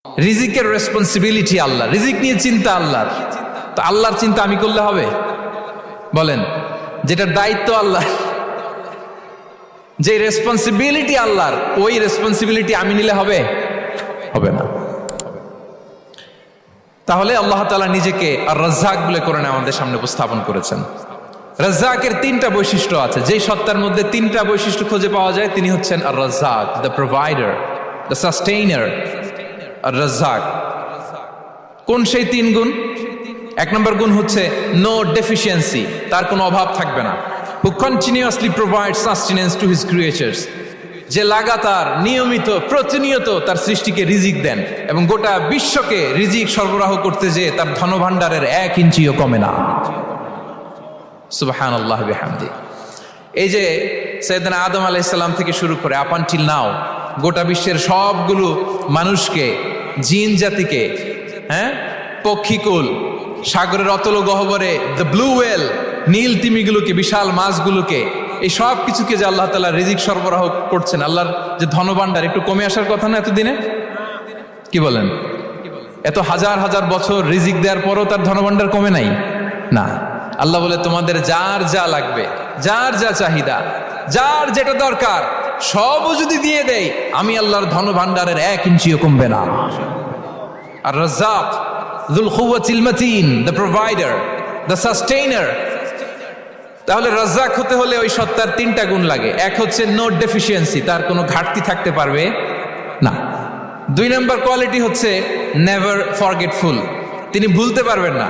রিজিকের রেসপন্সিবিলিটি আল্লাহ, রিজিক নিয়ে চিন্তা আল্লাহর। তো আল্লাহর চিন্তা আমি করলে হবে? বলেন, যেটার দায়িত্ব আল্লাহ, যে রেসপন্সিবিলিটি আল্লাহর, ওই রেসপন্সিবিলিটি আমি নিলে হবে? হবে না। তাহলে আল্লাহ তাআলা নিজেকে আর রাজ্জাক বলে কোরআনে আমাদের সামনে উপস্থাপন করেছেন। রাজ্জাকের তিনটা বৈশিষ্ট্য আছে, যেই সত্তার মধ্যে তিনটা বৈশিষ্ট্য খুঁজে পাওয়া যায় তিনি হচ্ছেন আর রাজ্জাক, দ্য প্রোভাইডার, দ্য সাস্টেইনার। আর রাজ্জাক কোন সেই তিন গুণ? এক নম্বর গুণ হচ্ছে নো ডেফিসিয়েন্সি, তার কোনো অভাব থাকবে না। হু continuously provide sustenance to his creatures, যে লাগাতার নিয়মিত প্রতিনিয়ত তার সৃষ্টিকে রিজিক দেন এবং গোটা বিশ্বকে রিজিক সরবরাহ করতে যেয়ে তার ধনভাণ্ডারের 1 ইঞ্চিও কমে না। সুবহানাল্লাহ বিহামদি। এই যে সাইয়েদনা আদম আলাইহিস সালাম থেকে শুরু করে আপ আনটিল নাও গোটা বিশ্বের সবগুলো মানুষকে, জিন জাতিকে, পক্ষীকুল, সাগরের অতল গহ্বরে দ্য ব্লু ওয়েল, নীল তিমিগুলোকে, বিশাল মাছগুলোকে, এই সব কিছুকে যে আল্লাহ তাআলা রিজিক সরবরাহ করছেন, আল্লাহর যে ধনভাণ্ডার একটু কমে আসার কথা না এতদিনে? কি বলেন? এত হাজার হাজার বছর রিজিক দেওয়ার পরও তার ধনভাণ্ডার কমে নাই? না। আল্লাহ বলে তোমাদের যার যা লাগবে, যার যা চাহিদা, যার যেটা দরকার সবও যদি দিয়ে দেয়, আমি আল্লাহর ধনভাণ্ডারের 1 ইঞ্চিও কমবে না। আর Razzak যুল কুওয়াতিল মাতিন, the provider, the sustainer. তাহলে রাজ্জাক হতে হলে ওই সত্তার তিনটা গুণ লাগে। এক হচ্ছে নো ডেফিসিয়েন্সি, তার কোনো ঘাটতি থাকতে পারবে না। 2 নম্বর কোয়ালিটি হচ্ছে নেভার ফরগেটফুল, তিনি ভুলতে পারবেন না।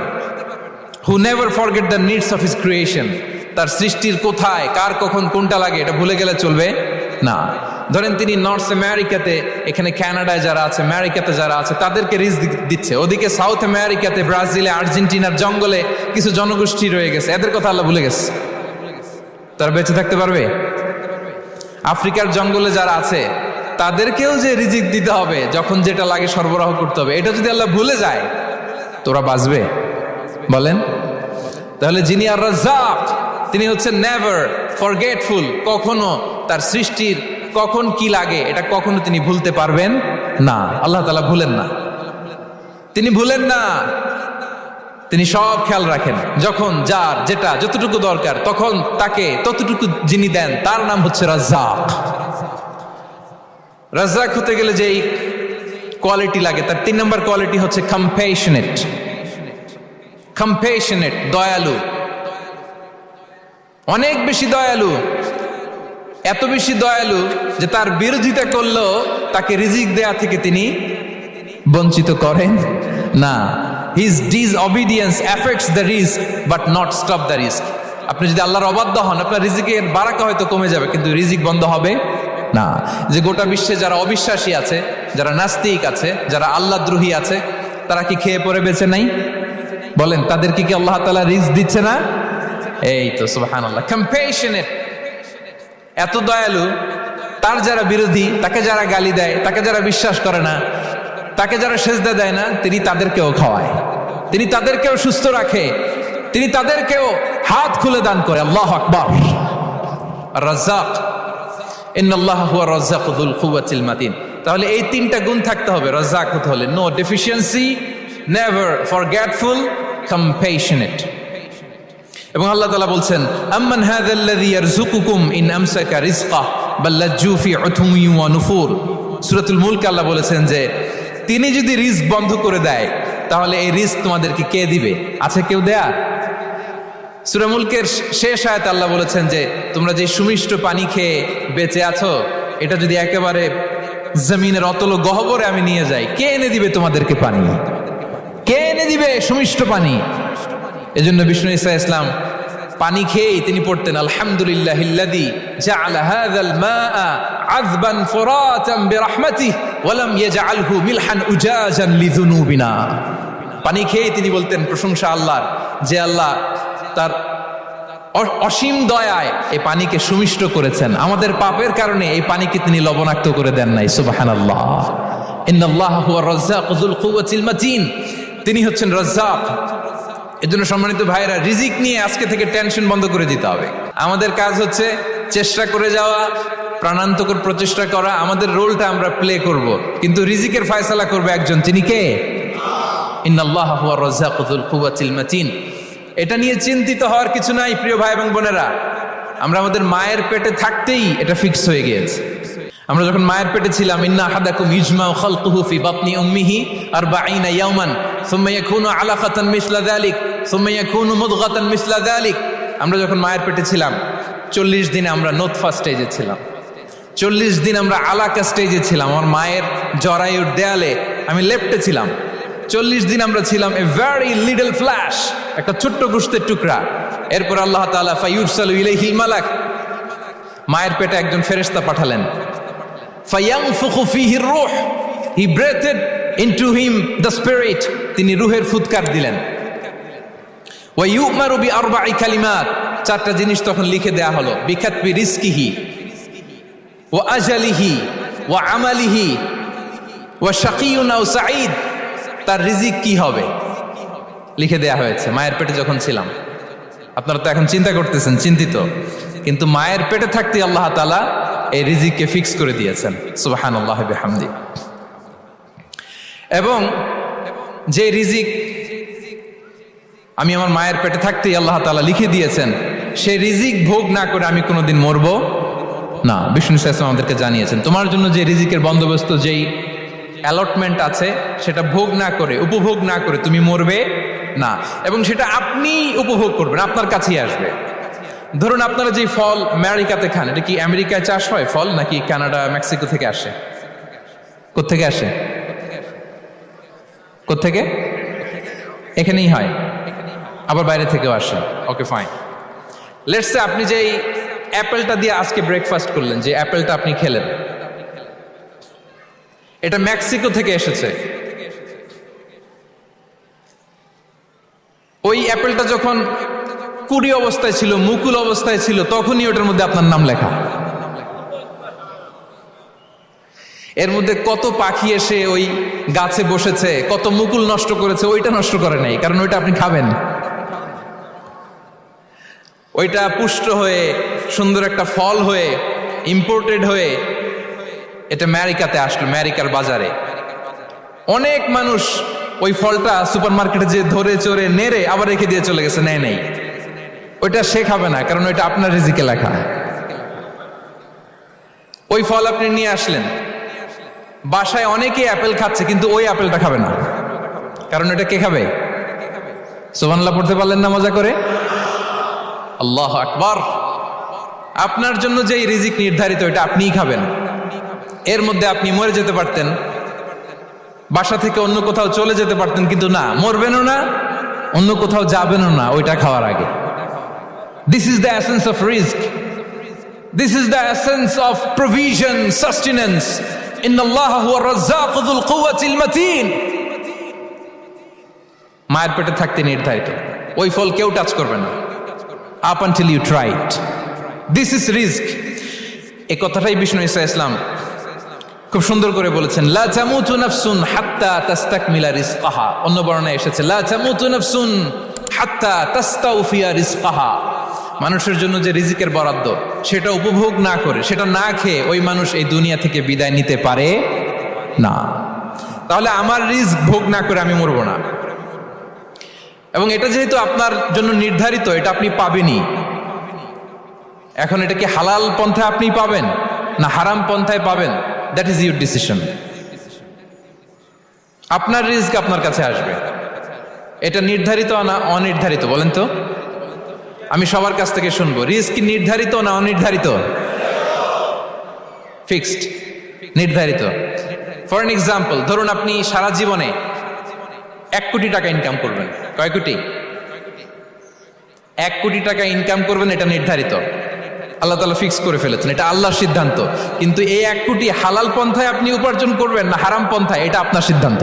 Who never forget the needs of his creation, তার সৃষ্টির কোথায় কার কখন কোনটা লাগে এটা ভুলে গেলে চলবে না। ধরেন তিনি নর্থ আমেরিকাতে, এখানে কানাডায় যারা আছে, আমেরিকাতে যারা আছে, তাদেরকে রিজিক দিচ্ছে। ওদিকে সাউথ আমেরিকাতে, ব্রাজিলে, আর্জেন্টিনার জঙ্গলে কিছু জনগোষ্ঠী রয়ে গেছে, এদের কথা আল্লাহ ভুলে গেছে। তারা বেঁচে থাকতে পারবে? আফ্রিকার জঙ্গলে যারা আছে তাদেরকেও যে রিজিক দিতে হবে, যখন যেটা লাগে সরবরাহ করতে হবে, এটা যদি আল্লাহ ভুলে যায় তোরা বাঁচবে? বলেন। তাহলে যিনি আর রাজ্জাক তিনি হচ্ছেন নেভার ফরগেটফুল, কখনো তার সৃষ্টির কখন কি লাগে এটা কখনো তিনি ভুলতে পারবেন না। আল্লাহ তাআলা ভুলেন না, তিনি ভুলেন না, তিনি সব খেয়াল রাখেন। যখন যার যেটা যতটুকু দরকার তখন তাকে ততটুকু যিনি দেন তার নাম হচ্ছে রাজ্জাক। রাজ্জাক হতে গেলে যেই কোয়ালিটি লাগে তার 3 নম্বর কোয়ালিটি হচ্ছে কম্প্যাশনেট। কম্প্যাশনেট, দয়ালু, অনেক বেশি দয়ালু, এত বেশি দয়ালু যে তার বিরোধিতা করলেও তাকে রিজিক দেয়া থেকে তিনি বঞ্চিত করেন না। His disobedience affects the risk but not stop the risk. আপনি যদি আল্লাহর অবাধ্য হন, আপনার রিজিকের বারাকা হয়তো কমে যাবে কিন্তু রিজিক বন্ধ হবে না। যে গোটা বিশ্বে যারা অবিশ্বাসী আছে, যারা নাস্তিক আছে, যারা আল্লাহদ্রোহী আছে, তারা কি খেয়ে পরে বেঁচে নাই? বলেন, তাদেরকে কি আল্লাহ তাআলা রিজিক দিচ্ছে না? এই তো সুবহানাল্লাহ। কম্প্যাশনেট, এত দয়ালু, তার যারা বিরোধী, তাকে যারা গালি দেয়, তাকে যারা বিশ্বাস করে না, তাকে যারা সেজদা দেয় না, তিনি তাদেরকেও খাওয়ায়, তিনি তাদেরকেও সুস্থ রাখে, তিনি তাদেরকেও হাত খুলে দান করে। আল্লাহু আকবার। রাজ্জাক, ইন্নাল্লাহা হুয়া রাজ্জাকু যুল কুওয়াতিল মাতিন। তাহলে এই 3টা গুণ থাকতে হবে রাজ্জাক হতে হলে: no deficiency, never forgetful, compassionate. এবং আল্লাহ তাআলা বলছেন, আম্মান হাযাল্লাযী ইয়ারযুকুকুম ইন আমসাকা রিজকা বাল লাজ্জু ফি উতুমি ওয়া নুফুর। সূরাতুল মুলক আল্লাহ বলেছেন যে তিনি যদি রিজক বন্ধ করে দেয় তাহলে এই রিজক তোমাদেরকে কে দিবে? আছে কেউ দেয়া? সূরা মুলকের শেষ আয়াতে আল্লাহ বলেছেন যে তোমরা যে সুমিষ্ট পানি খেয়ে বেঁচে আছো, এটা যদি একেবারে জমিনের অতল গহ্বরে আমি নিয়ে যাই, কে এনে দিবে তোমাদেরকে পানি? কে এনে দিবে সুমিষ্ট পানি? এজন্য বিষ্ণু ঈসা ইসলাম পানি খেয়েই তিনি পড়তেন, আলহামদুলিল্লাহিল্লাযী জাআলা হাযাল মাআ আযবান ফুরাতান বিরাহমাতিহি ওয়া লাম ইয়াজআলহু মিলহান উজাজান লিযুনুবিনা। পানি খেয়েই তিনি বলতেন প্রশংসা আল্লাহর, যে আল্লাহ তার অসীম দয়ায় এই পানিকে সুমিষ্ট করেছেন, আমাদের পাপের কারণে এই পানিকে তিনি লবণাক্ত করে দেন নাই। সুবহানাল্লাহ। ইন্নাল্লাহা হুয়া রাজ্জাকু যুল কুওয়াতিল মাতিন, তিনি হচ্ছেন রাজ্জাক। এজন্য সম্মানিত ভাইরা, রিজিক নিয়ে আজকে থেকে টেনশন বন্ধ করে দিতে হবে। আমাদের কাজ হচ্ছে চেষ্টা করে যাওয়া, প্রাণান্তকর প্রচেষ্টা করা, আমাদের রোলটা আমরা প্লে করব, কিন্তু রিজিকের ফয়সালা করবে একজন, তিনি কে? ইন্নাল্লাহা হুয়ার রাজ্জাকু যুল কুওয়াতিল মাতিন। এটা নিয়ে চিন্তিত হওয়ার কিছু নাই প্রিয় ভাই এবং বোনেরা। আমরা আমাদের মায়ের পেটে থাকতেই এটা ফিক্স হয়ে গিয়েছে। আমরা যখন মায়ের পেটে ছিলাম, ইন্না আহাদাকুম ইজমাউ খালকুহু ফি বাতনি উম্মিহি 40 ইয়াওমান সুম্মা ইয়াকুনু আলাকাতান মিসলা যালিক সুম্মা ইয়াকুনু মুদগাতান মিসলা যালিক। আমরা যখন মায়ের পেটে ছিলাম 40 দিন আমরা নোতফা স্টেজে ছিলাম, 40 দিন আমরা আলাকা স্টেজে ছিলাম। আমার মায়ের জরায়ুর দেয়ালে আমি লেপ্টে ছিলাম। 40 দিন আমরা ছিলাম এ ভেরি লিটল ফ্ল্যাশ, একটা ছোট্ট গোশতের টুকরা। এরপর আল্লাহ তাআলা ফায়ুরসালু ইলাইহিল মালাক, মায়ের পেটে একজন ফেরেশতা পাঠালেন। ফায়ানফুখু ফীহির রূহ, he breathed into him the spirit, তিনি রূহের ফুৎকার দিলেন। ওয়া ইউমারু বিআরবা'i কালিমাত, 4টা জিনিস তখন লিখে দেয়া হলো। বিকাতবি রিজকিহি ওয়া আজালিহি ওয়া আমালিহি ওয়া শাকিয়ুন আও সাঈদ, তার রিজিক কি হবে লিখে দেয়া হয়েছে মায়ের পেটে যখন ছিলাম। আপনারা তো এখন চিন্তা করতেছেন, চিন্তিত, কিন্তু মায়ের পেটে থাকতে আল্লাহ তাআলা এই রিজিককে ফিক্স করে দিয়েছেন। সুবহানাল্লাহি বিহামদি। এবং যে রিজিক আমি আমার মায়ের পেটে থাকতেই আল্লাহ তাআলা লিখে দিয়েছেন, সেই রিজিক ভোগ না করে আমি কোনোদিন মরবো না। বিষ্ণু ইসলাম আমাদেরকে জানিয়েছেন, তোমার জন্য যে রিজিকের বন্দোবস্ত, যেই অ্যালটমেন্ট আছে, সেটা ভোগ না করে, উপভোগ না করে তুমি মরবে না। এবং সেটা আপনি উপভোগ করবেন, আপনার কাছেই আসবে। ধরুন আপনারা যে ফল আমেরিকাতে খান, এটা কি আমেরিকায় চাষ হয় ফল, নাকি কানাডা মেক্সিকো থেকে আসে? কোত্থেকে আসে? কোত্থেকে? এখানেই হয়, আবার বাইরে থেকেও আসে। Okay fine. লেটস সে আপনি যে অ্যাপেলটা দিয়ে আজকে ব্রেকফাস্ট করলেন, যে অ্যাপেলটা আপনি খেলেন, এটা মেক্সিকো থেকে এসেছে। ওই অ্যাপেলটা যখন কুড়ি অবস্থায় ছিল, মুকুল অবস্থায় ছিল, তখনই ওটার মধ্যে আপনার নাম লেখা। এর মধ্যে কত পাখি এসে ওই গাছে বসেছে, কত মুকুল নষ্ট করেছে, ওইটা নষ্ট করে নাই, কারণ ওইটা আপনি খাবেন। ওইটা পুষ্ট হয়ে সুন্দর একটা ফল হয়ে ইম্পোর্টেড হয়ে এটা আমেরিকাতে আসলো, আমেরিকার বাজারে। অনেক মানুষ ওই ফলটা সুপার মার্কেটে যে ধরে চড়ে নেড়ে আবার রেখে দিয়ে চলে গেছে, নেয় নেই। ওইটা সে খাবে না, কারণ ওইটা আপনার রিজিকে লেখা। ওই ফল আপনি নিয়ে আসলেন, বাসায় অনেকে অ্যাপেল খাচ্ছে, কিন্তু ওই অ্যাপেলটা খাবে না, কারণ এটা কে খাবে? সুবহানাল্লাহ পড়তে পারলেন না মজা করে? আল্লাহু আকবার। আপনার জন্য যে রিজিক নির্ধারিত, এটা আপনিই খাবেন। এর মধ্যে আপনি মরে যেতে পারতেন, বাসা থেকে অন্য কোথাও চলে যেতে পারতেন, কিন্তু না, মরবেনও না, অন্য কোথাও যাবেনও না ওইটা খাওয়ার আগে। This is the essence of risk, this is the essence of provision, sustenance. ইন্নাল্লাহা হুয়ার রাজ্জাকু যুল কুওয়াতিল মাতিন। মায়ের পেটে থাকতে নির্ধারিত, ওই ফল কেউ টাচ করবে না up until you try it. This is risk. এই কথাটাই বিষ্ণু ঈসা ইসলাম খুব সুন্দর করে বলেছেন, লা তামুতু নাফসুন হাত্তা তাস্তাকমিলা রিজকাহা। অন্য বর্ণনায় এসেছে লা তামুতু নাফসুন হাত্তা তাস্তাউফিয়া রিজকাহা। মানুষের জন্য যে রিজিকের বরাদ্দ, সেটা উপভোগ না করে, সেটা না খেয়ে ওই মানুষ এই দুনিয়া থেকে বিদায় নিতে পারে না। তাহলে আমার রিস্ক ভোগ না করে আমি মরবো না। এবং এটা যেহেতু আপনার জন্য নির্ধারিত, এটা আপনি পাবেনই। এখন এটা কি হালাল পন্থায় আপনি পাবেন না হারাম পন্থায় পাবেন, দ্যাট ইজ ইউর ডিসিশন। আপনার রিস্ক আপনার কাছে আসবে। এটা নির্ধারিত না অনির্ধারিত বলেন তো? আমি সবার কাছ থেকে শুনবো, রিস্ক কি নির্ধারিত না অনির্ধারিত? ফিক্সড, নির্ধারিত। ফর এন এক্সাম্পল, ধরুন আপনি সারা জীবনে 1 কোটি টাকা ইনকাম করবেন। কয় কোটি? 1 কোটি টাকা ইনকাম করবেন, এটা নির্ধারিত, আল্লাহ তাআলা ফিক্স করে ফেলেছেন, এটা আল্লাহর সিদ্ধান্ত। কিন্তু এই 1 কোটি হালাল পন্থায় আপনি উপার্জন করবেন না হারাম পন্থায়, এটা আপনার সিদ্ধান্ত।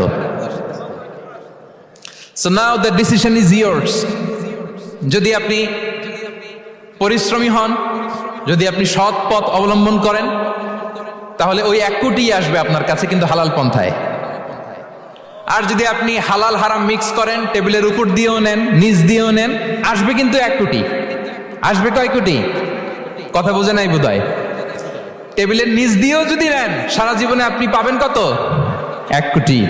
So now the decision is years. যদি আপনি পরিশ্রমী হন, যদি আপনি সৎ পথ অবলম্বন করেন, তাহলে ওই 1 কোটি আসবে আপনার কাছে, কিন্তু হালাল পন্থায়। আর যদি আপনি হালাল হারাম মিক্স করেন, টেবিলের উপর দিয়েও নেন, নিচ দিয়েও নেন, আসবে কিন্তু 1 কোটি। আসবে কয় কোটি? কথা বোঝে নাই বোধহয়। টেবিলের নিচ দিয়েও যদি নেন সারা জীবনে আপনি পাবেন কত? 1 কোটি।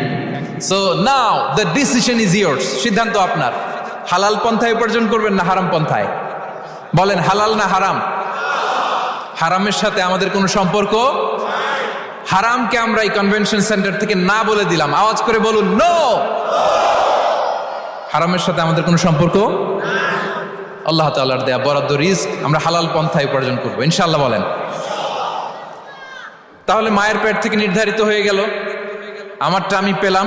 So now the decision is years, সিদ্ধান্ত আপনার। হালাল পন্থায় উপার্জন করবেন না হারাম পন্থায়? বলেন হালাল না হারাম? হারামের সাথে আমাদের কোনো সম্পর্ক? হারামকে আমরা এই কনভেনশন সেন্টার থেকে না বলে দিলাম, আওয়াজ করে বলুন নো। হারামের সাথে আমাদের কোনো সম্পর্ক? আল্লাহ তাআলার দেয়া বরাদ্দ রিস্ক আমরা হালাল পন্থায় উপার্জন করবো ইনশাআল্লাহ। বলেন। তাহলে মায়ের পেট থেকে নির্ধারিত হয়ে গেল, আমারটা আমি পেলাম,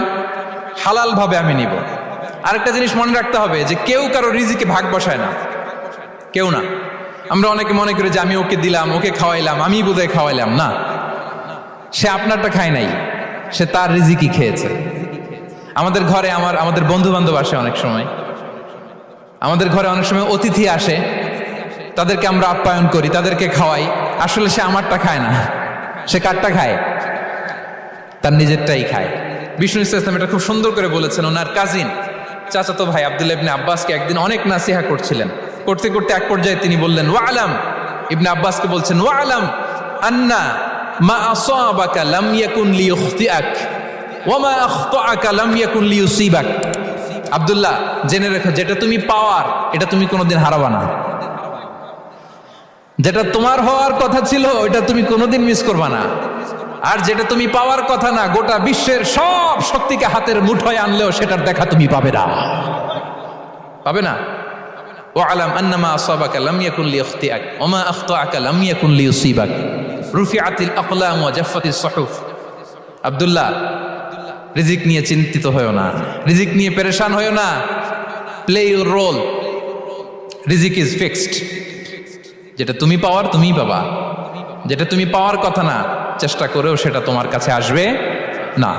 হালাল ভাবে আমি নিব। আরেকটা জিনিস মনে রাখতে হবে যে কেউ কারো রিজিকে ভাগ বসায় না, কেউ না। আমরা অনেকে মনে করি যে আমি ওকে দিলাম, ওকে খাওয়াইলাম, আমি বোধহয় খাওয়াইলাম। না, সে আপনারটা খায় নাই, সে তার রিজিকই খেয়েছে। আমাদের ঘরে আমাদের বন্ধু বান্ধব আসে অনেক সময়, আমাদের ঘরে অনেক সময় অতিথি আসে, তাদেরকে আমরা আপ্যায়ন করি, তাদেরকে খাওয়াই। আসলে সে আমারটা খায় না, সে কারটা খায়? তার নিজেরটাই খায়। বিষ্ণু ইসলাম এটা খুব সুন্দর করে বলেছেন। ওনার কাজিন চাচাতো ভাই আব্দুল্লাহ ইবনে আব্বাসকে একদিন অনেক নাসিহা করছিলেন, করতে করতে এক পর্যায়ে তিনি বললেন ওয়ালাম, ইবনে আব্বাসকে বলছেন ওয়ালাম আন্না মা আসাবাকা লাম ইয়াকুন লিইখতিআক ওয়া মা আখতাআকা লাম ইয়াকুন লিইউসিবাক। আব্দুল্লাহ, জেনে রেখো, যেটা তুমি পাওয়ার এটা তুমি কোনোদিন হারাবা না। যেটা তোমার হওয়ার কথা ছিল ওটা তুমি কোনোদিন মিস করবা না। আর যেটা তুমি পাওয়ার কথা না, গোটা বিশ্বের সব শক্তিকে হাতের মুঠোয় আনলেও সেটার দেখা তুমি পাবে না, পাবে না। ওয়ালাম আন্নামা আসাবাকা লাম ইয়াকুন লিইখতিআক ওয়া মা আখতাআকা লাম ইয়াকুন লিইউসিবাক রুফিআতিল আকলাম ওয়া জাফফাতিস সুহুফ। আব্দুল্লাহ, রিজিক নিয়ে চিন্তিত হয়ো না, রিজিক নিয়ে পেরেশান হয়ো না। প্লে ইউর রোল, রিজিক ইজ ফিক্সড। যেটা তুমি পাওয়ার তুমিই পাবা, যেটা তুমি পাওয়ার কথা না চেষ্টা করেও সেটা তোমার কাছে আসবে না।